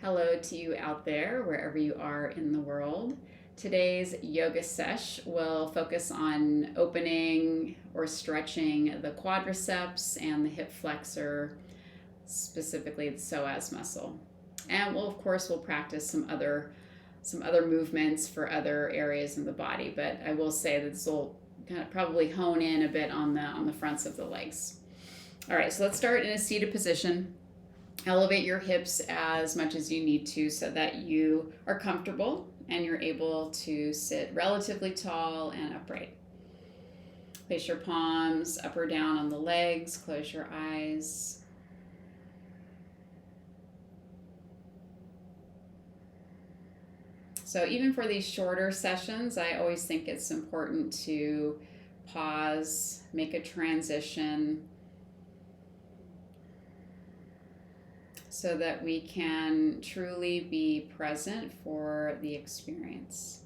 Hello to you out there, wherever you are in the world. Today's yoga sesh will focus on opening or stretching the quadriceps and the hip flexor, specifically the psoas muscle. And we'll practice some other movements for other areas in the body, but I will say that this will kind of probably hone in a bit on the fronts of the legs. All right, so let's start in a seated position. Elevate your hips as much as you need to so that you are comfortable and you're able to sit relatively tall and upright. Place your palms up or down on the legs. Close your eyes. So even for these shorter sessions, I always think it's important to pause, make a transition, so that we can truly be present for the experience.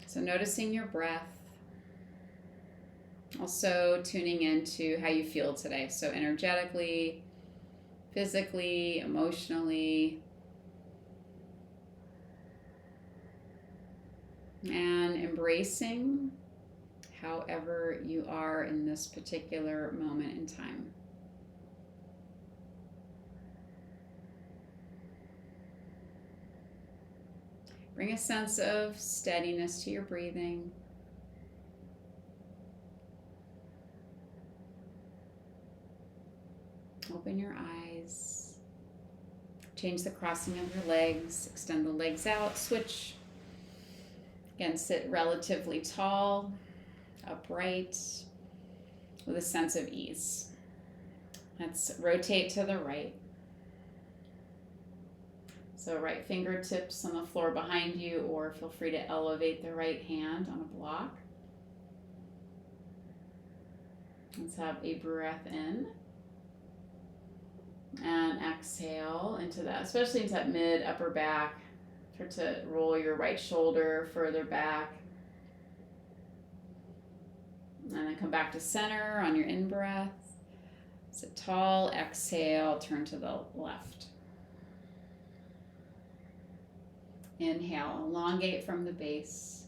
So noticing your breath, also tuning into how you feel today. So energetically, physically, emotionally, and embracing however you are in this particular moment in time. Bring a sense of steadiness to your breathing. Open your eyes. Change the crossing of your legs. Extend the legs out. Switch. Again, sit relatively tall, upright, with a sense of ease. Let's rotate to the right. So right fingertips on the floor behind you, or feel free to elevate the right hand on a block. Let's have a breath in. And exhale into that, especially into that mid upper back. Try to roll your right shoulder further back. And then come back to center on your in-breath. Sit tall, exhale, turn to the left. Inhale, elongate from the base.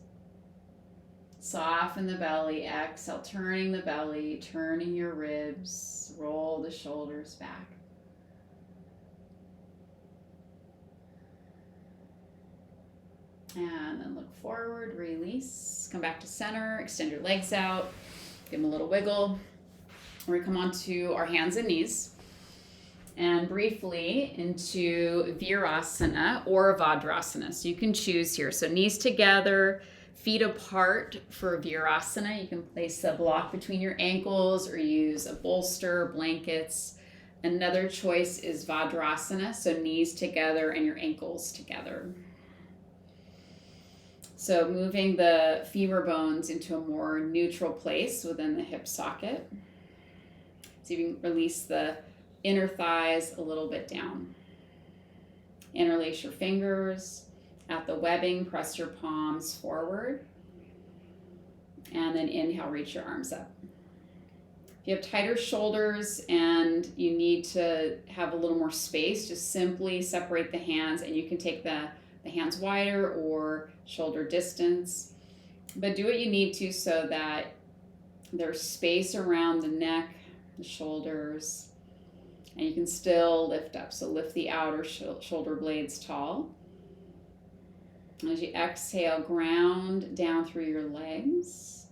Soften the belly. Exhale, turning the belly, turning your ribs. Roll the shoulders back. And then look forward, release. Come back to center, extend your legs out. Give them a little wiggle. We're going to come onto our hands and knees. And briefly into Virasana or Vajrasana. So you can choose here. So knees together, feet apart for Virasana. You can place a block between your ankles or use a bolster, blankets. Another choice is Vajrasana. So knees together and your ankles together. So moving the femur bones into a more neutral place within the hip socket. So you can release the inner thighs a little bit down. Interlace your fingers. At the webbing, press your palms forward. And then inhale, reach your arms up. If you have tighter shoulders and you need to have a little more space, just simply separate the hands, and you can take the hands wider or shoulder distance. But do what you need to so that there's space around the neck, the shoulders, and you can still lift up. So lift the outer shoulder blades tall. And as you exhale, ground down through your legs.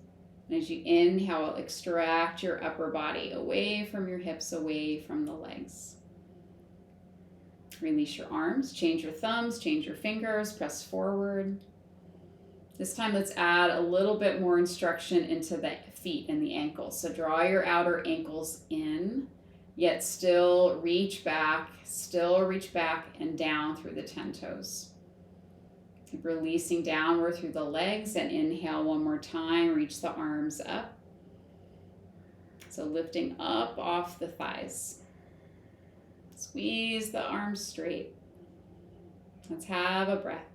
And as you inhale, extract your upper body away from your hips, away from the legs. Release your arms, change your thumbs, change your fingers, press forward. This time let's add a little bit more instruction into the feet and the ankles. So draw your outer ankles in, yet still reach back and down through the 10 toes. Keep releasing downward through the legs, and inhale one more time, reach the arms up. So lifting up off the thighs. Squeeze the arms straight. Let's have a breath.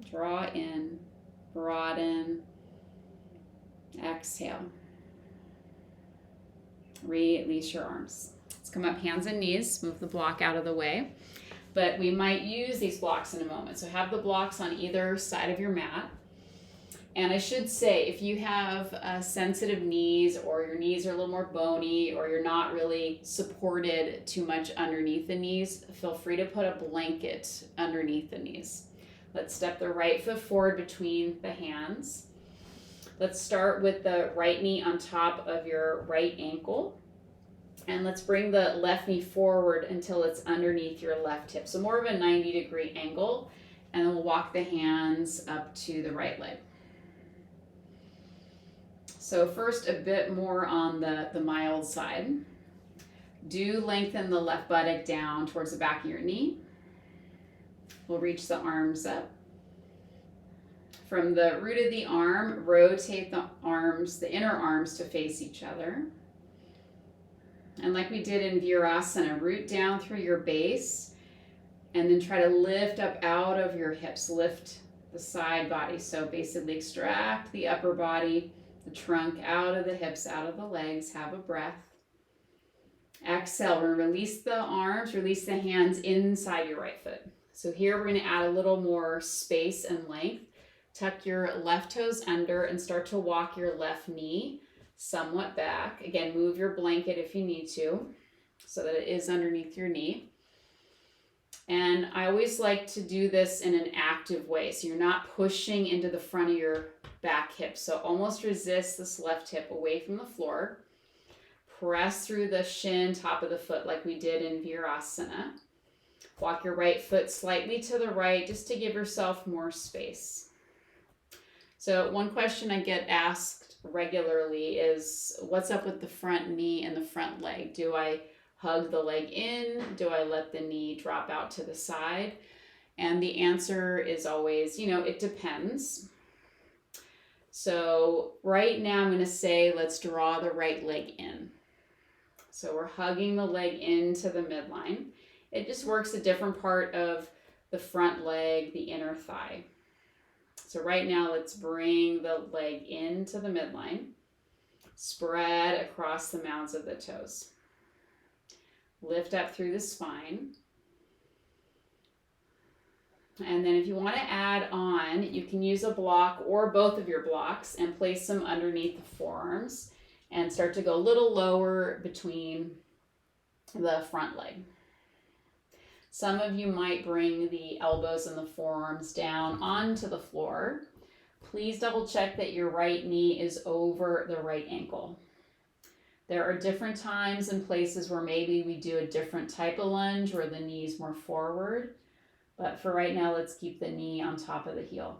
Draw in, broaden, exhale. Release your arms. Let's come up hands and knees, move the block out of the way. But we might use these blocks in a moment. So have the blocks on either side of your mat. And I should say, if you have sensitive knees, or your knees are a little more bony, or you're not really supported too much underneath the knees, feel free to put a blanket underneath the knees. Let's step the right foot forward between the hands. Let's start with the right knee on top of your right ankle. And let's bring the left knee forward until it's underneath your left hip. So more of a 90-degree angle. And then we'll walk the hands up to the right leg. So first, a bit more on the mild side. Do lengthen the left buttock down towards the back of your knee. We'll reach the arms up. From the root of the arm, rotate the arms, the inner arms, to face each other. And like we did in Virasana, root down through your base and then try to lift up out of your hips. Lift the side body. So basically extract the upper body, the trunk out of the hips, out of the legs. Have a breath. Exhale. We're going to release the arms, release the hands inside your right foot. So here we're going to add a little more space and length. Tuck your left toes under and start to walk your left knee somewhat back. Again, move your blanket if you need to so that it is underneath your knee. And I always like to do this in an active way. So you're not pushing into the front of your back hip. So almost resist this left hip away from the floor. Press through the shin, top of the foot, like we did in Virasana. Walk your right foot slightly to the right just to give yourself more space. So one question I get asked regularly is, what's up with the front knee and the front leg? Do I hug the leg in? Do I let the knee drop out to the side? And the answer is always, it depends. So right now I'm going to say, let's draw the right leg in. So we're hugging the leg into the midline. It just works a different part of the front leg, the inner thigh. So right now, let's bring the leg into the midline. Spread across the mounds of the toes. Lift up through the spine. And then if you want to add on, you can use a block or both of your blocks and place them underneath the forearms and start to go a little lower between the front leg. Some of you might bring the elbows and the forearms down onto the floor. Please double check that your right knee is over the right ankle. There are different times and places where maybe we do a different type of lunge where the knee is more forward. But for right now, let's keep the knee on top of the heel.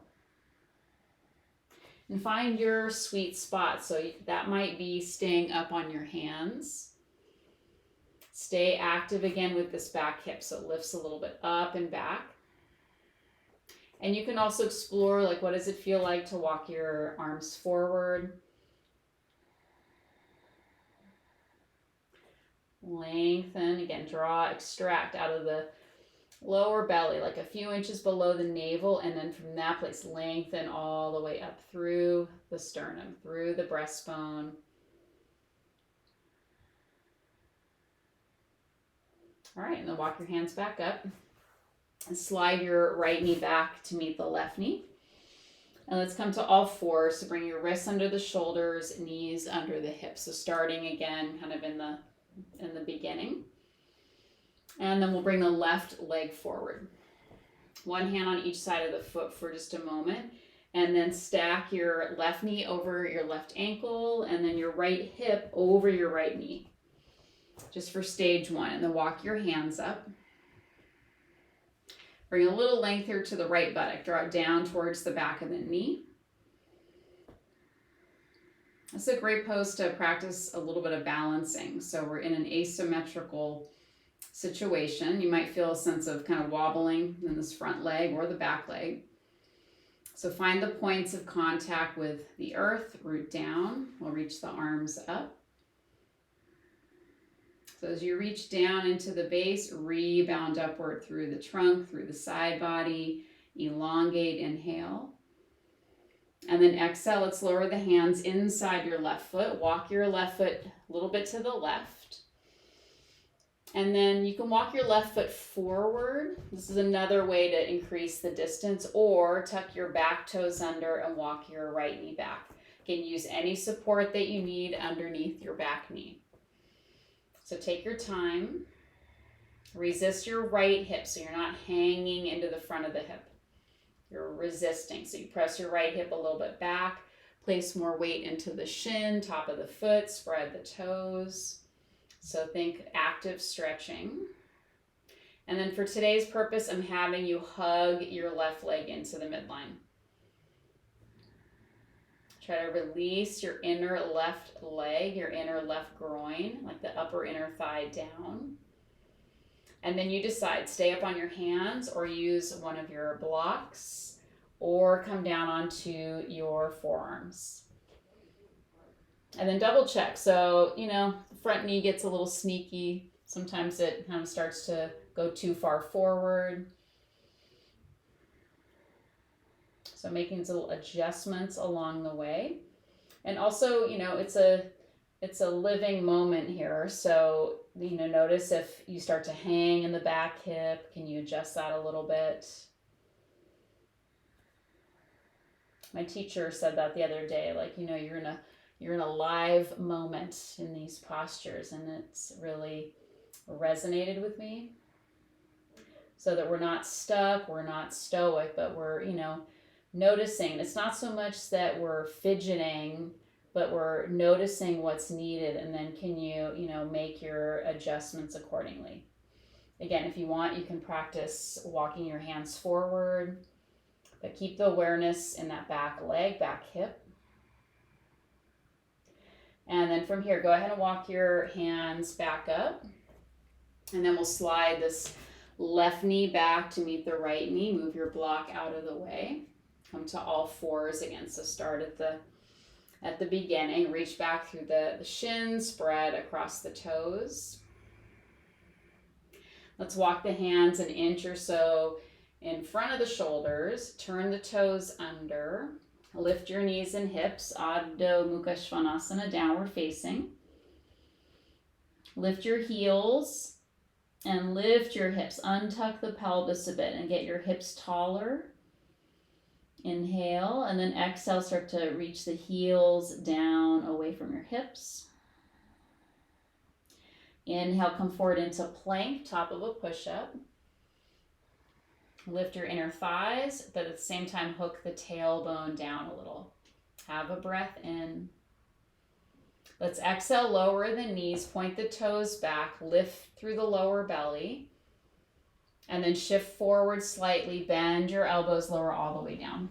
And find your sweet spot. So that might be staying up on your hands. Stay active again with this back hip, so it lifts a little bit up and back. And you can also explore, like, what does it feel like to walk your arms forward? Lengthen, again, draw, extract out of the lower belly, like a few inches below the navel, and then from that place, lengthen all the way up through the sternum, through the breastbone. All right, and then walk your hands back up and slide your right knee back to meet the left knee. And let's come to all fours. So bring your wrists under the shoulders, knees under the hips. So starting again, kind of in the beginning. And then we'll bring the left leg forward. One hand on each side of the foot for just a moment. And then stack your left knee over your left ankle and then your right hip over your right knee. Just for stage one, and then walk your hands up. Bring a little length here to the right buttock. Draw it down towards the back of the knee. This is a great pose to practice a little bit of balancing. So we're in an asymmetrical situation. You might feel a sense of kind of wobbling in this front leg or the back leg. So find the points of contact with the earth, root down. We'll reach the arms up. So as you reach down into the base, rebound upward through the trunk, through the side body, elongate, inhale. And then exhale, let's lower the hands inside your left foot. Walk your left foot a little bit to the left. And then you can walk your left foot forward. This is another way to increase the distance, or tuck your back toes under and walk your right knee back. You can use any support that you need underneath your back knee. So take your time. Resist your right hip so you're not hanging into the front of the hip. You're resisting. So you press your right hip a little bit back, place more weight into the shin, top of the foot, spread the toes. So think active stretching. And then for today's purpose, I'm having you hug your left leg into the midline. Try to release your inner left leg, your inner left groin, like the upper inner thigh down. And then you decide, stay up on your hands or use one of your blocks or come down onto your forearms. And then double check. So, the front knee gets a little sneaky. Sometimes it kind of starts to go too far forward. So making these little adjustments along the way. And also, it's a living moment here. So, notice if you start to hang in the back hip, can you adjust that a little bit? My teacher said that the other day, you're in a live moment in these postures, and it's really resonated with me. So that we're not stuck, we're not stoic, but we're, noticing. It's not so much that we're fidgeting, but we're noticing what's needed, and then can you, make your adjustments accordingly. Again, if you want, you can practice walking your hands forward, but keep the awareness in that back leg, back hip. And then from here, go ahead and walk your hands back up. And then we'll slide this left knee back to meet the right knee. Move your block out of the way. Come to all fours again. So start at the beginning. Reach back through the shins, spread across the toes. Let's walk the hands an inch or so in front of the shoulders. Turn the toes under. Lift your knees and hips, Adho Mukha Svanasana, downward facing. Lift your heels and lift your hips. Untuck the pelvis a bit and get your hips taller. Inhale, and then exhale, start to reach the heels down away from your hips. Inhale, come forward into plank, top of a push-up. Lift your inner thighs, but at the same time, hook the tailbone down a little. Have a breath in. Let's exhale, lower the knees, point the toes back, lift through the lower belly, and then shift forward slightly, bend your elbows, lower all the way down.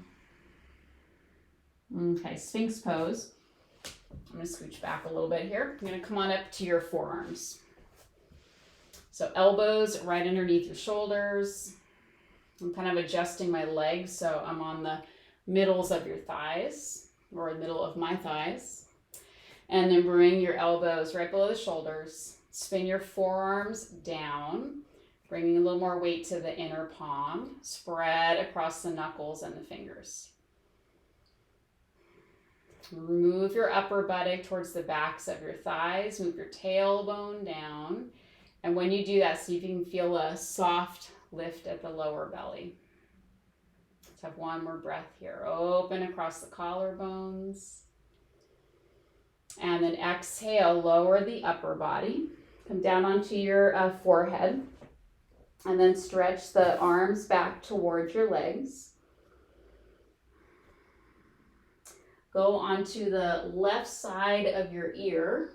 Okay, Sphinx pose. I'm going to scooch back a little bit here. I'm going to come on up to your forearms. So elbows right underneath your shoulders. I'm kind of adjusting my legs, so I'm on the middles of your thighs, or the middle of my thighs. And then bring your elbows right below the shoulders. Spin your forearms down, bringing a little more weight to the inner palm. Spread across the knuckles and the fingers. Move your upper buttock towards the backs of your thighs. Move your tailbone down. And when you do that, see if you can feel a soft lift at the lower belly. Let's have one more breath here. Open across the collarbones. And then exhale, lower the upper body. Come down onto your forehead. And then stretch the arms back towards your legs. Go onto the left side of your ear.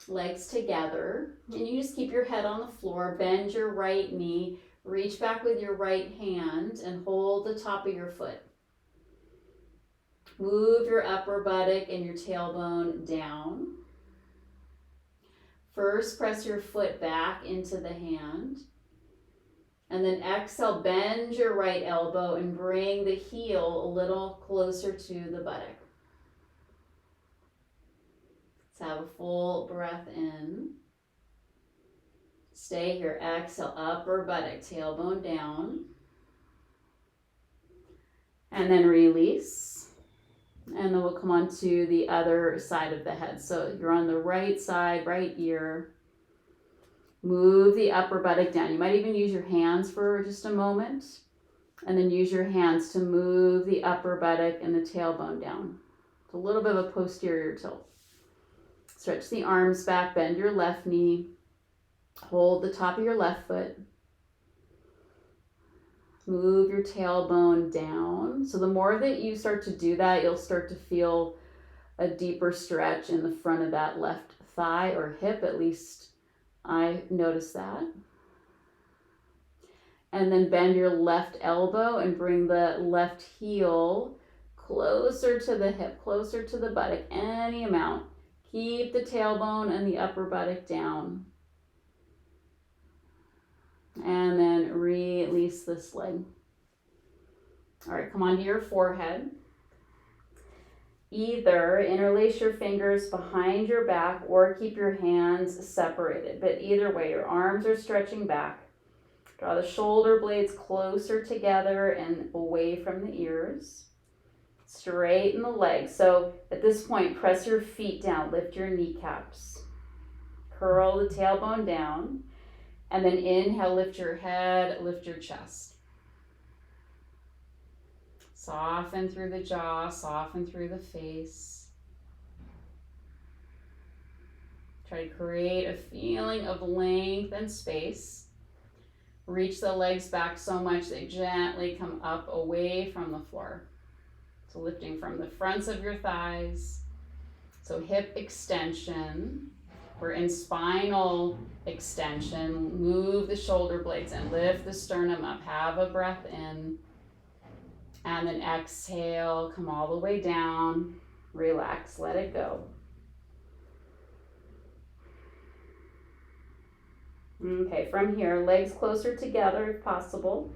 Legs together, and you just keep your head on the floor, bend your right knee, reach back with your right hand and hold the top of your foot. Move your upper buttock and your tailbone down. First, press your foot back into the hand, and then exhale, bend your right elbow and bring the heel a little closer to the buttock. Let's have a full breath in. Stay here. Exhale, upper buttock, tailbone down. And then release. And then we'll come on to the other side of the head. So you're on the right side, right ear. Move the upper buttock down. You might even use your hands for just a moment, and then use your hands to move the upper buttock and the tailbone down. It's a little bit of a posterior tilt. Stretch the arms back, bend your left knee, hold the top of your left foot. Move your tailbone down. So the more that you start to do that, you'll start to feel a deeper stretch in the front of that left thigh or hip. At least I noticed that. And then bend your left elbow and bring the left heel closer to the hip, closer to the buttock, any amount. Keep the tailbone and the upper buttock down. And then release this leg. All right, come onto your forehead. Either interlace your fingers behind your back or keep your hands separated. But either way, your arms are stretching back. Draw the shoulder blades closer together and away from the ears. Straighten the legs. So at this point, press your feet down, lift your kneecaps. Curl the tailbone down. And then inhale, lift your head, lift your chest. Soften through the jaw, soften through the face. Try to create a feeling of length and space. Reach the legs back so much they gently come up away from the floor. So lifting from the fronts of your thighs. So hip extension. We're in spinal extension. Move the shoulder blades and lift the sternum up. Have a breath in. And then exhale, come all the way down. Relax, let it go. Okay, from here, legs closer together if possible.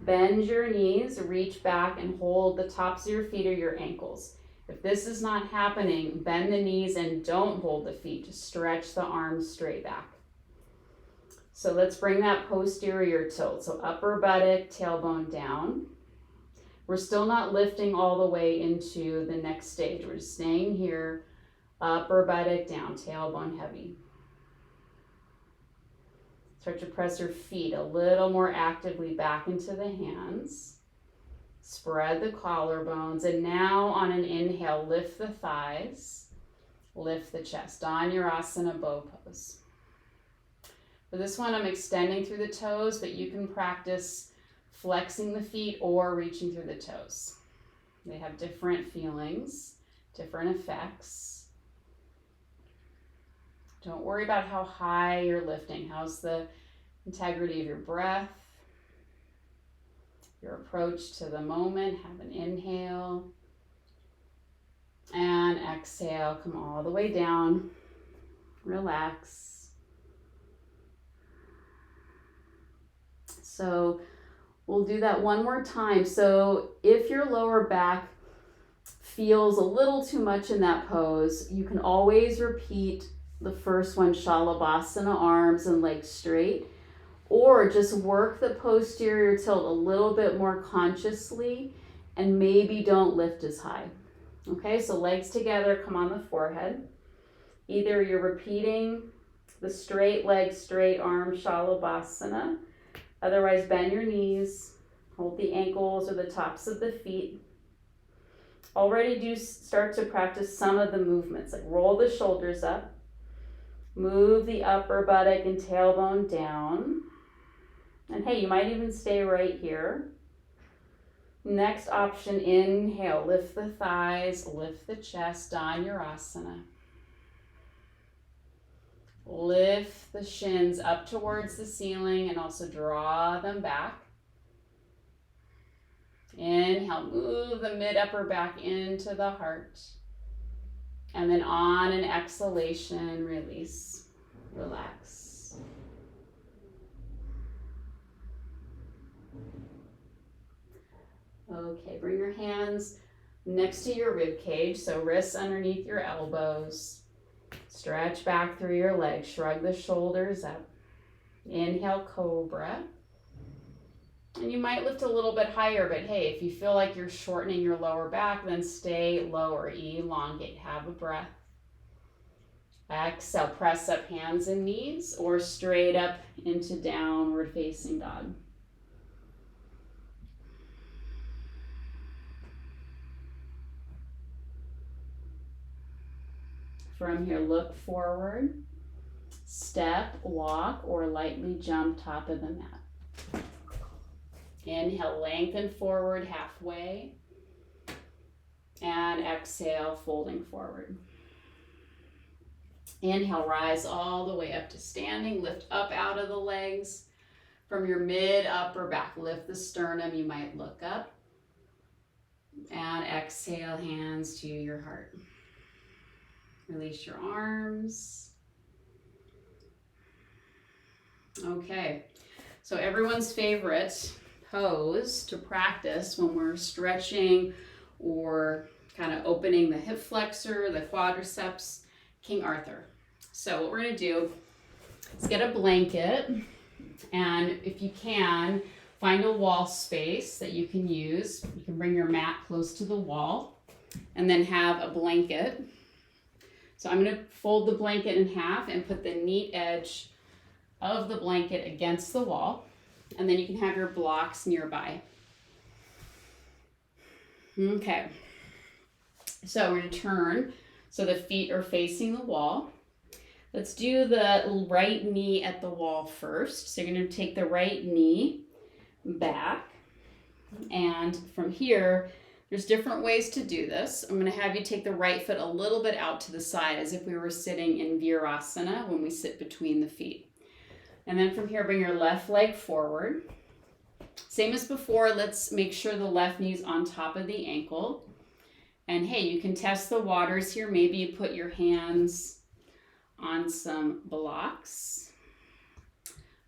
Bend your knees, reach back and hold the tops of your feet or your ankles. If this is not happening, bend the knees and don't hold the feet. Just stretch the arms straight back. So let's bring that posterior tilt. So upper buttock, tailbone down. We're still not lifting all the way into the next stage. We're just staying here, upper buttock down, tailbone heavy. Start to press your feet a little more actively back into the hands. Spread the collarbones, and now on an inhale, lift the thighs, lift the chest. Dhanurasana bow pose. For this one, I'm extending through the toes, but you can practice flexing the feet or reaching through the toes. They have different feelings, different effects. Don't worry about how high you're lifting. How's the integrity of your breath? Your approach to the moment. Have an inhale and exhale. Come all the way down. Relax. So we'll do that one more time. So if your lower back feels a little too much in that pose, you can always repeat the first one, Shalabhasana, arms and legs straight. Or just work the posterior tilt a little bit more consciously and maybe don't lift as high. Okay, so legs together, come on the forehead. Either you're repeating the straight legs, straight arms, Shalabhasana. Otherwise, bend your knees, hold the ankles or the tops of the feet. Already do start to practice some of the movements, like roll the shoulders up, move the upper buttock and tailbone down. And hey, you might even stay right here. Next option, inhale, lift the thighs, lift the chest, Dhanurasana. Lift the shins up towards the ceiling and also draw them back. Inhale, move the mid-upper back into the heart. And then on an exhalation, release, relax. Okay, bring your hands next to your rib cage, so wrists underneath your elbows. Stretch back through your legs, shrug the shoulders up. Inhale, cobra. And you might lift a little bit higher, but hey, if you feel like you're shortening your lower back, then stay lower, elongate, have a breath. Exhale, press up hands and knees or straight up into downward facing dog. From here, look forward, step, walk, or lightly jump top of the mat. Inhale, lengthen forward halfway. And exhale, folding forward. Inhale, rise all the way up to standing. Lift up out of the legs. From your mid upper back, lift the sternum. You might look up. And exhale, hands to your heart. Release your arms. Okay, so everyone's favorite pose to practice when we're stretching or kind of opening the hip flexor, the quadriceps, King Arthur. So what we're going to do is get a blanket, and if you can, find a wall space that you can use. You can bring your mat close to the wall and then have a blanket. So I'm going to fold the blanket in half and put the neat edge of the blanket against the wall, and then you can have your blocks nearby. Okay, so we're going to turn so the feet are facing the wall. Let's do the right knee at the wall first. So you're going to take the right knee back, and from here, there's different ways to do this. I'm going to have you take the right foot a little bit out to the side as if we were sitting in Virasana when we sit between the feet. And then from here, bring your left leg forward. Same as before, let's make sure the left knee's on top of the ankle. And hey, you can test the waters here. Maybe you put your hands on some blocks.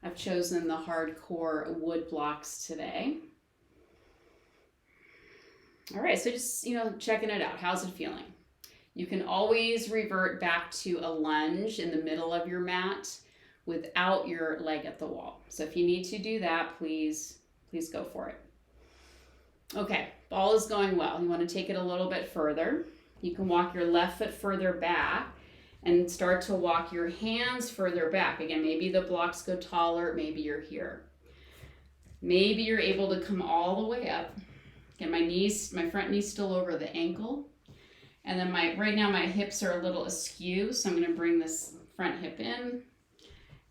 I've chosen the hardcore wood blocks today. All right, so just, checking it out. How's it feeling? You can always revert back to a lunge in the middle of your mat without your leg at the wall. So if you need to do that, please go for it. Okay, ball is going well. You want to take it a little bit further. You can walk your left foot further back and start to walk your hands further back. Again, maybe the blocks go taller, maybe you're here. Maybe you're able to come all the way up. Again, my front knee's still over the ankle. And then right now my hips are a little askew, so I'm going to bring this front hip in.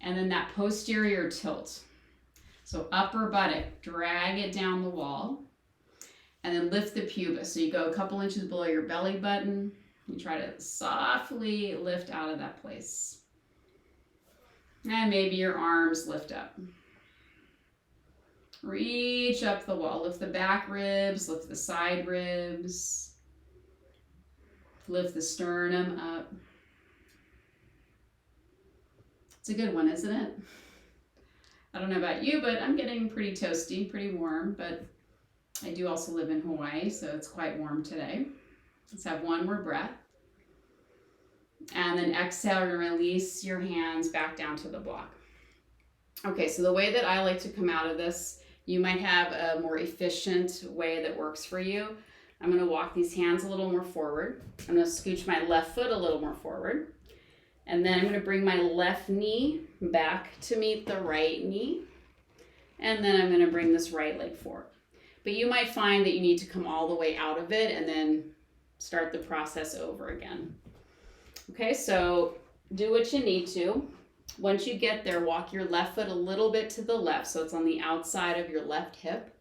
And then that posterior tilt. So upper buttock, drag it down the wall. And then lift the pubis. So you go a couple inches below your belly button. You try to softly lift out of that place. And maybe your arms lift up. Reach up the wall. Lift the back ribs, lift the side ribs. Lift the sternum up. It's a good one, isn't it? I don't know about you, but I'm getting pretty toasty, pretty warm, but I do also live in Hawaii, so it's quite warm today. Let's have one more breath. And then exhale and release your hands back down to the block. Okay, so the way that I like to come out of this, you might have a more efficient way that works for you. I'm going to walk these hands a little more forward. I'm going to scooch my left foot a little more forward. And then I'm going to bring my left knee back to meet the right knee. And then I'm going to bring this right leg forward. But you might find that you need to come all the way out of it and then start the process over again. Okay, so do what you need to. Once you get there, walk your left foot a little bit to the left, so it's on the outside of your left hip.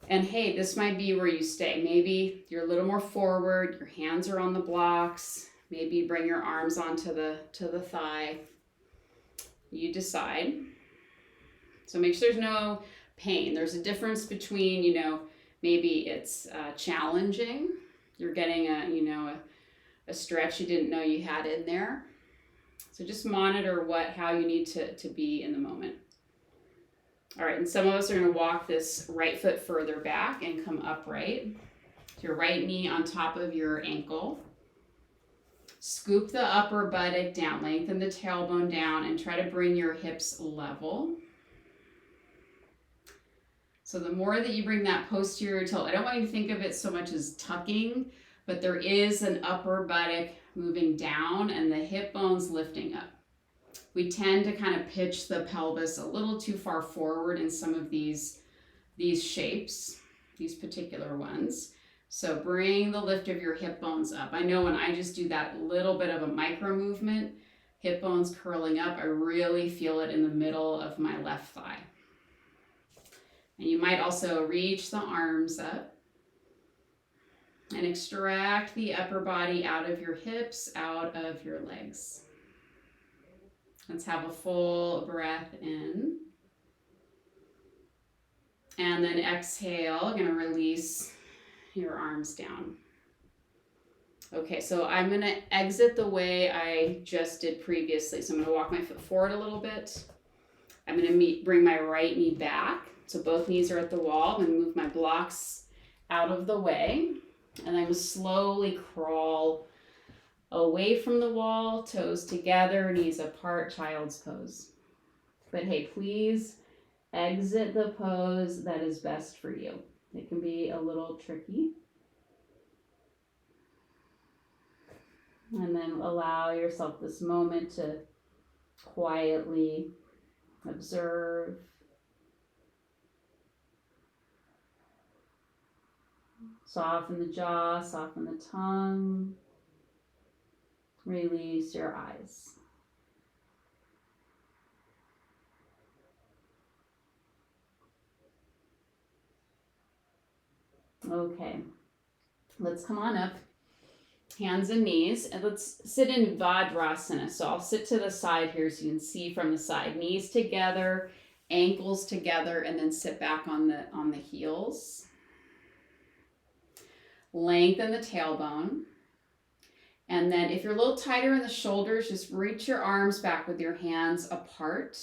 And hey, this might be where you stay. Maybe you're a little more forward, your hands are on the blocks, maybe bring your arms onto the thigh. You decide. So make sure there's no pain. There's a difference between, maybe it's challenging. You're getting a stretch you didn't know you had in there. So just monitor how you need to be in the moment. All right, and some of us are going to walk this right foot further back and come upright. Your right knee on top of your ankle. Scoop the upper buttock down, lengthen the tailbone down, and try to bring your hips level. So the more that you bring that posterior tilt, I don't want you to think of it so much as tucking, but there is an upper buttock moving down, and the hip bones lifting up. We tend to kind of pitch the pelvis a little too far forward in some of these shapes, these particular ones. So bring the lift of your hip bones up. I know when I just do that little bit of a micro movement, hip bones curling up, I really feel it in the middle of my left thigh. And you might also reach the arms up and extract the upper body out of your hips, out of your legs. Let's have a full breath in. And then exhale, going to release your arms down. Okay, so I'm going to exit the way I just did previously. So I'm going to walk my foot forward a little bit. I'm going to bring my right knee back. So both knees are at the wall. I'm going to move my blocks out of the way. And I'm going to slowly crawl away from the wall, toes together, knees apart, child's pose. But hey, please exit the pose that is best for you. It can be a little tricky. And then allow yourself this moment to quietly observe. Soften the jaw, soften the tongue. Release your eyes. Okay, let's come on up, hands and knees, and let's sit in Vajrasana. So I'll sit to the side here so you can see from the side. Knees together, ankles together, and then sit back on the heels. Lengthen the tailbone. And then if you're a little tighter in the shoulders, just reach your arms back with your hands apart,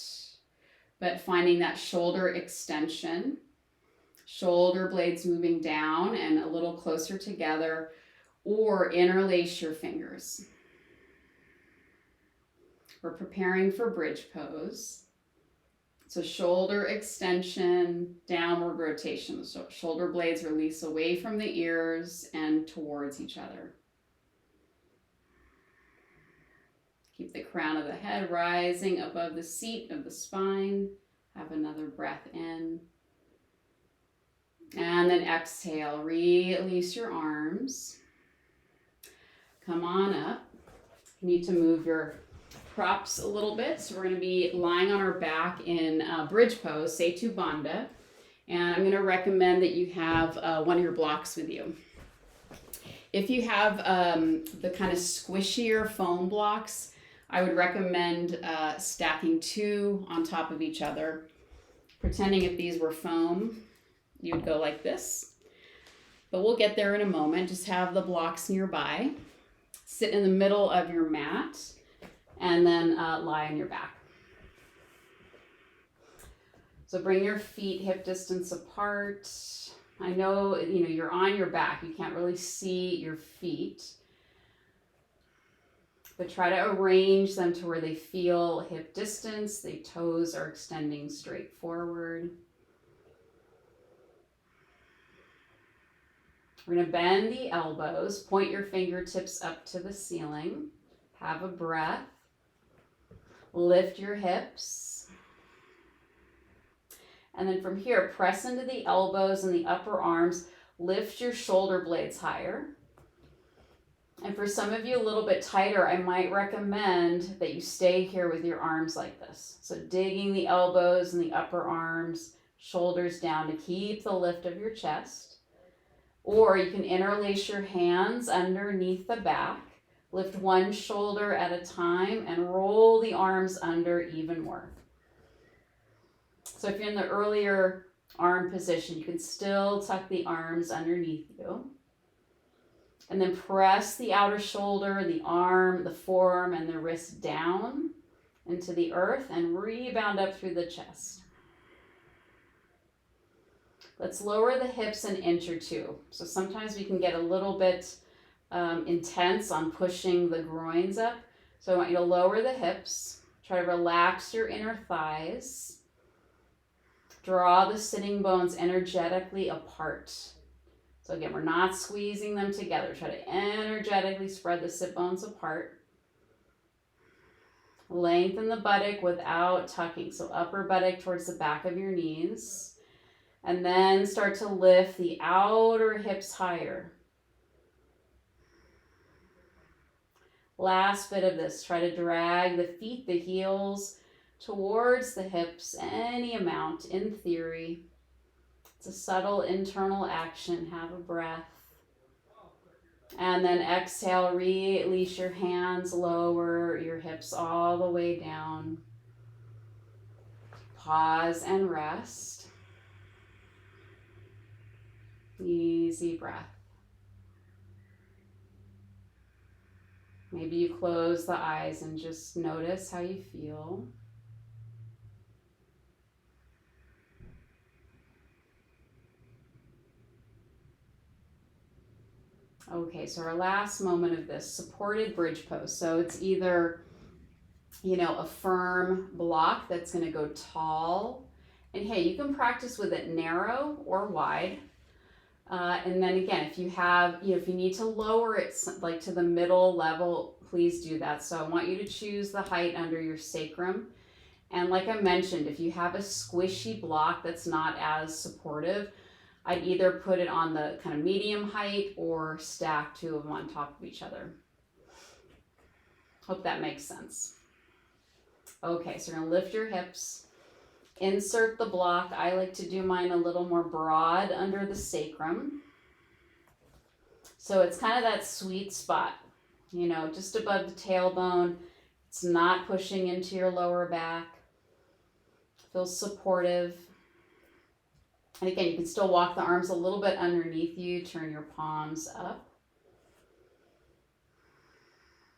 but finding that shoulder extension. Shoulder blades moving down and a little closer together, or interlace your fingers. We're preparing for bridge pose. So shoulder extension, downward rotation. So shoulder blades release away from the ears and towards each other. Keep the crown of the head rising above the seat of the spine. Have another breath in. And then exhale, release your arms. Come on up. You need to move your props a little bit. So we're going to be lying on our back in bridge pose, Setu Bandha. And I'm going to recommend that you have one of your blocks with you. If you have the kind of squishier foam blocks, I would recommend stacking two on top of each other. Pretending if these were foam, you would go like this. But we'll get there in a moment. Just have the blocks nearby. Sit in the middle of your mat and then lie on your back. So bring your feet hip distance apart. I know, you're on your back. You can't really see your feet. But try to arrange them to where they feel hip distance. The toes are extending straight forward. We're going to bend the elbows, point your fingertips up to the ceiling. Have a breath. Lift your hips. And then from here, press into the elbows and the upper arms. Lift your shoulder blades higher. And for some of you a little bit tighter, I might recommend that you stay here with your arms like this. So digging the elbows and the upper arms, shoulders down to keep the lift of your chest. Or you can interlace your hands underneath the back, lift one shoulder at a time, and roll the arms under even more. So if you're in the earlier arm position, you can still tuck the arms underneath you. And then press the outer shoulder, the arm, the forearm, and the wrist down into the earth and rebound up through the chest. Let's lower the hips an inch or two. So sometimes we can get a little bit intense on pushing the groins up. So I want you to lower the hips. Try to relax your inner thighs. Draw the sitting bones energetically apart. So again, we're not squeezing them together. Try to energetically spread the sit bones apart. Lengthen the buttock without tucking. So upper buttock towards the back of your knees. And then start to lift the outer hips higher. Last bit of this. Try to drag the feet, the heels, towards the hips, any amount in theory. It's a subtle internal action. Have a breath. And then exhale, release your hands, lower your hips all the way down. Pause and rest. Easy breath. Maybe you close the eyes and just notice how you feel. Okay, so our last moment of this supported bridge pose. So it's either, a firm block that's going to go tall. And hey, you can practice with it narrow or wide. And then again, if you have, if you need to lower it like to the middle level, please do that. So I want you to choose the height under your sacrum. And like I mentioned, if you have a squishy block that's not as supportive, I'd either put it on the kind of medium height or stack two of them on top of each other. Hope that makes sense. Okay, so you're gonna lift your hips, insert the block. I like to do mine a little more broad under the sacrum. So it's kind of that sweet spot, just above the tailbone. It's not pushing into your lower back. Feels supportive. And again, you can still walk the arms a little bit underneath you, turn your palms up.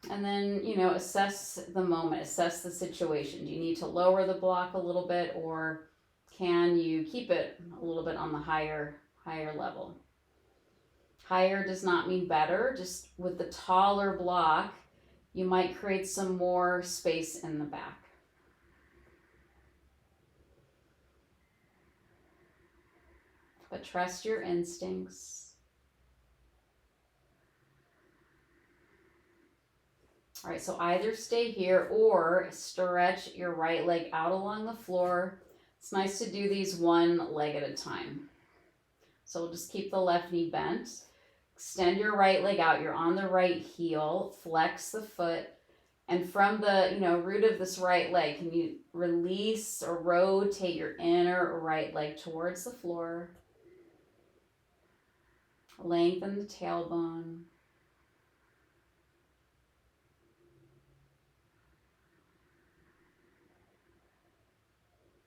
And then, assess the moment, assess the situation. Do you need to lower the block a little bit, or can you keep it a little bit on the higher level? Higher does not mean better. Just with the taller block, you might create some more space in the back. But trust your instincts. All right, so either stay here or stretch your right leg out along the floor. It's nice to do these one leg at a time. So we'll just keep the left knee bent. Extend your right leg out. You're on the right heel. Flex the foot. And from the root of this right leg, can you release or rotate your inner right leg towards the floor? Lengthen the tailbone.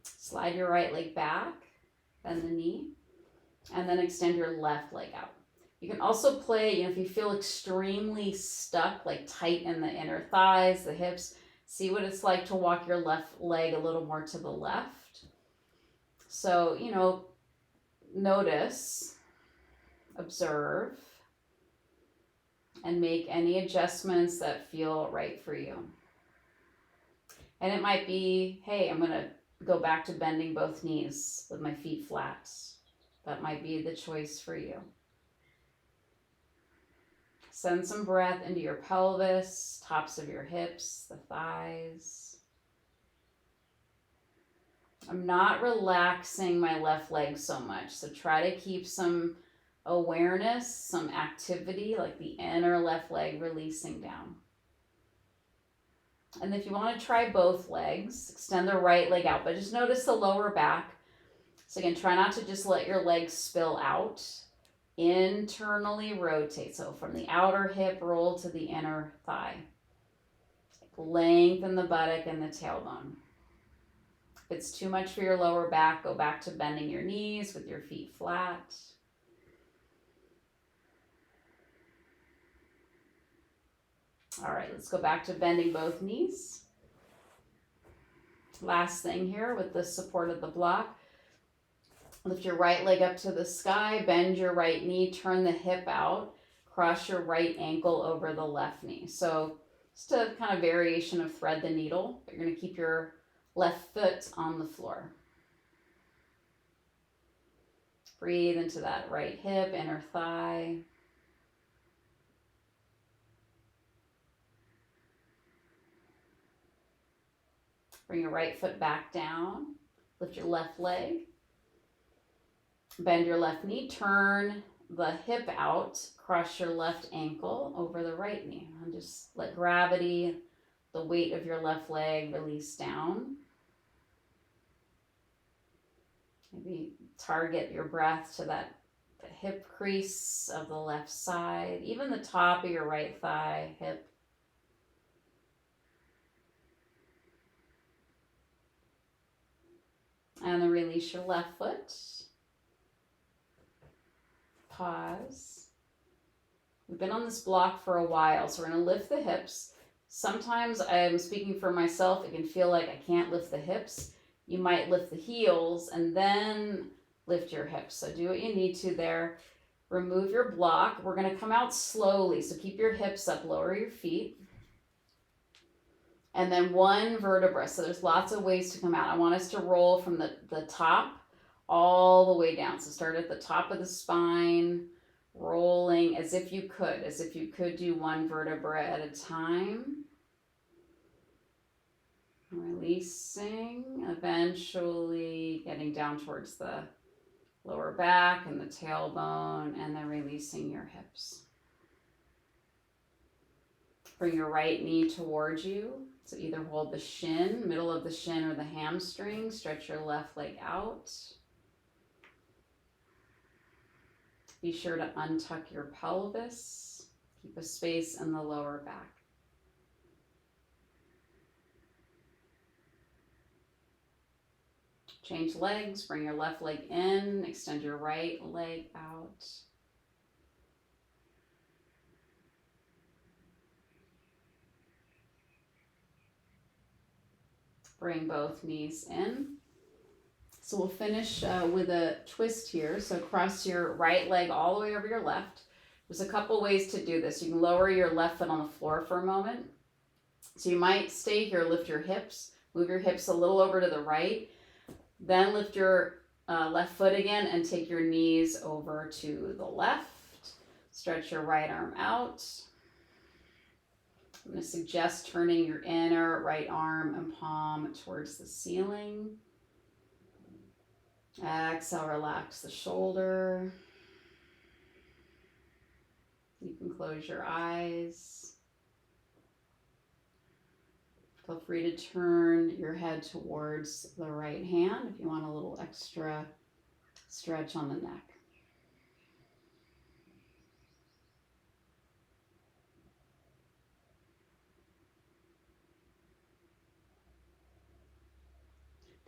Slide your right leg back, bend the knee, and then extend your left leg out. You can also play, if you feel extremely stuck, like tight in the inner thighs, the hips, see what it's like to walk your left leg a little more to the left. So, notice, observe, and make any adjustments that feel right for you. And it might be, hey, I'm going to go back to bending both knees with my feet flat. That might be the choice for you. Send some breath into your pelvis, tops of your hips, the thighs. I'm not relaxing my left leg so much, so try to keep some awareness, some activity, like the inner left leg releasing down. And if you want to try both legs, extend the right leg out, but just notice the lower back. So again, try not to just let your legs spill out. Internally rotate. So from the outer hip, roll to the inner thigh. Lengthen the buttock and the tailbone. If it's too much for your lower back, go back to bending your knees with your feet flat. All right, let's go back to bending both knees. Last thing here with the support of the block. Lift your right leg up to the sky, bend your right knee, turn the hip out, cross your right ankle over the left knee. So just a kind of variation of thread the needle, but you're going to keep your left foot on the floor. Breathe into that right hip, inner thigh. Bring your right foot back down. Lift your left leg. Bend your left knee. Turn the hip out. Cross your left ankle over the right knee. And just let gravity, the weight of your left leg, release down. Maybe target your breath to the hip crease of the left side, even the top of your right thigh, hip. And then release your left foot. Pause. We've been on this block for a while, so we're going to lift the hips. Sometimes I'm speaking for myself, it can feel like I can't lift the hips. You might lift the heels and then lift your hips. So do what you need to there. Remove your block. We're going to come out slowly, so keep your hips up, lower your feet. And then one vertebra. So there's lots of ways to come out. I want us to roll from the top all the way down. So start at the top of the spine, rolling as if you could do one vertebra at a time. Releasing, eventually getting down towards the lower back and the tailbone, and then releasing your hips. Bring your right knee towards you. So either hold the shin, middle of the shin, or the hamstring. Stretch your left leg out. Be sure to untuck your pelvis. Keep a space in the lower back. Change legs. Bring your left leg in. Extend your right leg out. Bring both knees in. So we'll finish with a twist here. So cross your right leg all the way over your left. There's a couple ways to do this. You can lower your left foot on the floor for a moment. So you might stay here, lift your hips, move your hips a little over to the right, then lift your left foot again and take your knees over to the left. Stretch your right arm out. I'm going to suggest turning your inner right arm and palm towards the ceiling. Exhale, relax the shoulder. You can close your eyes. Feel free to turn your head towards the right hand if you want a little extra stretch on the neck.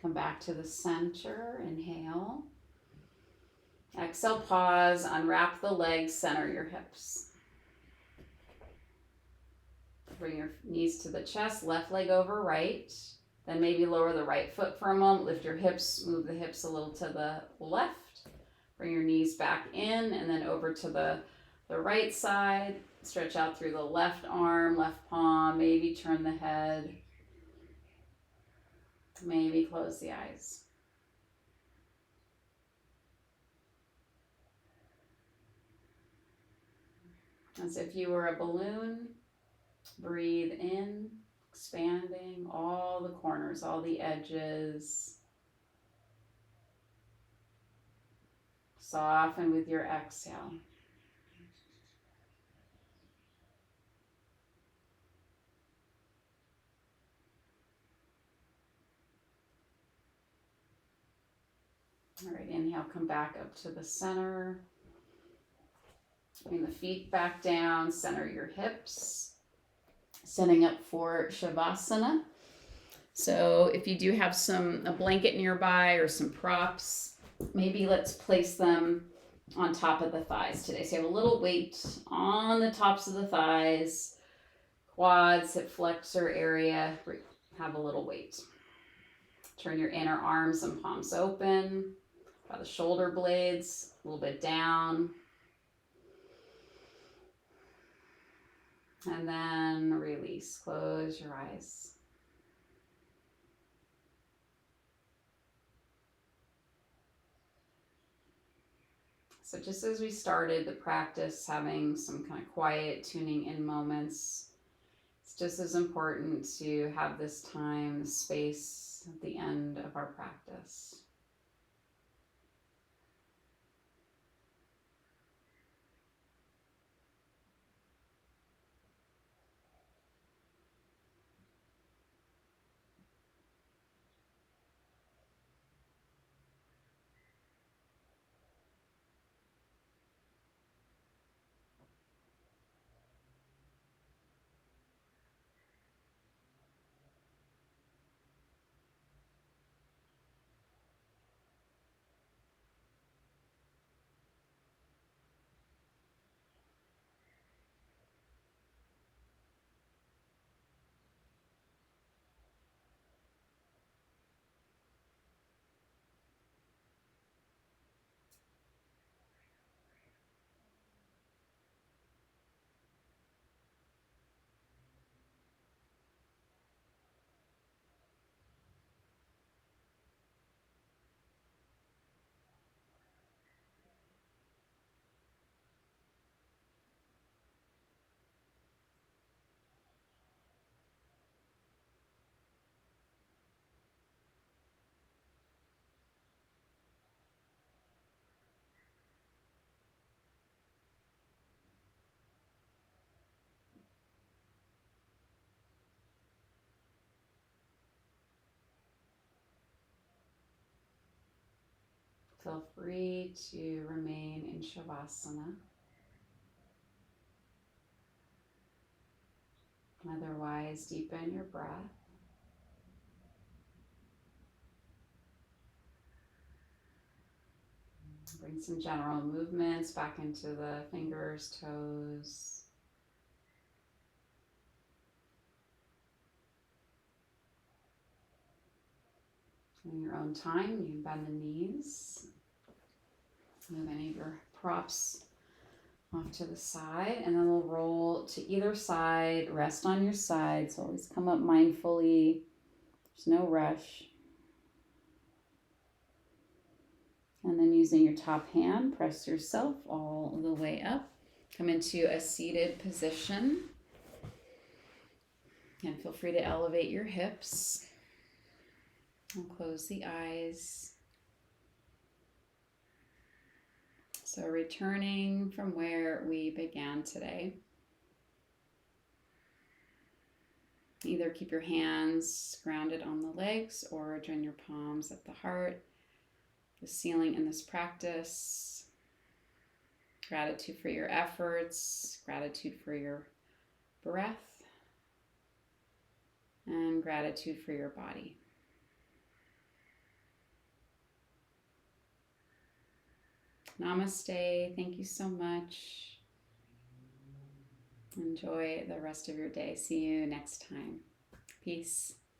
Come back to the center, inhale. Exhale, pause, unwrap the legs, center your hips. Bring your knees to the chest, left leg over right. Then maybe lower the right foot for a moment, lift your hips, move the hips a little to the left. Bring your knees back in and then over to the right side. Stretch out through the left arm, left palm, maybe turn the head. Maybe close the eyes. As if you were a balloon, breathe in, expanding all the corners, all the edges. Soften with your exhale. All right, inhale, come back up to the center. Bring the feet back down, center your hips. Setting up for Shavasana. So if you do have a blanket nearby or some props, maybe let's place them on top of the thighs today. So you have a little weight on the tops of the thighs, quads, hip flexor area, have a little weight. Turn your inner arms and palms open. Draw the shoulder blades a little bit down. And then release. Close your eyes. So just as we started the practice, having some kind of quiet tuning in moments, it's just as important to have this time, space at the end of our practice. Feel free to remain in Shavasana. Otherwise, deepen your breath. Bring some general movements back into the fingers, toes. In your own time, you can bend the knees. Move any of your props off to the side, and then we'll roll to either side. Rest on your side, so always come up mindfully. There's no rush. And then using your top hand, press yourself all the way up. Come into a seated position. And feel free to elevate your hips. And close the eyes. So returning from where we began today. Either keep your hands grounded on the legs or join your palms at the heart. The ceiling in this practice. Gratitude for your efforts, gratitude for your breath, and gratitude for your body. Namaste. Thank you so much. Enjoy the rest of your day. See you next time. Peace.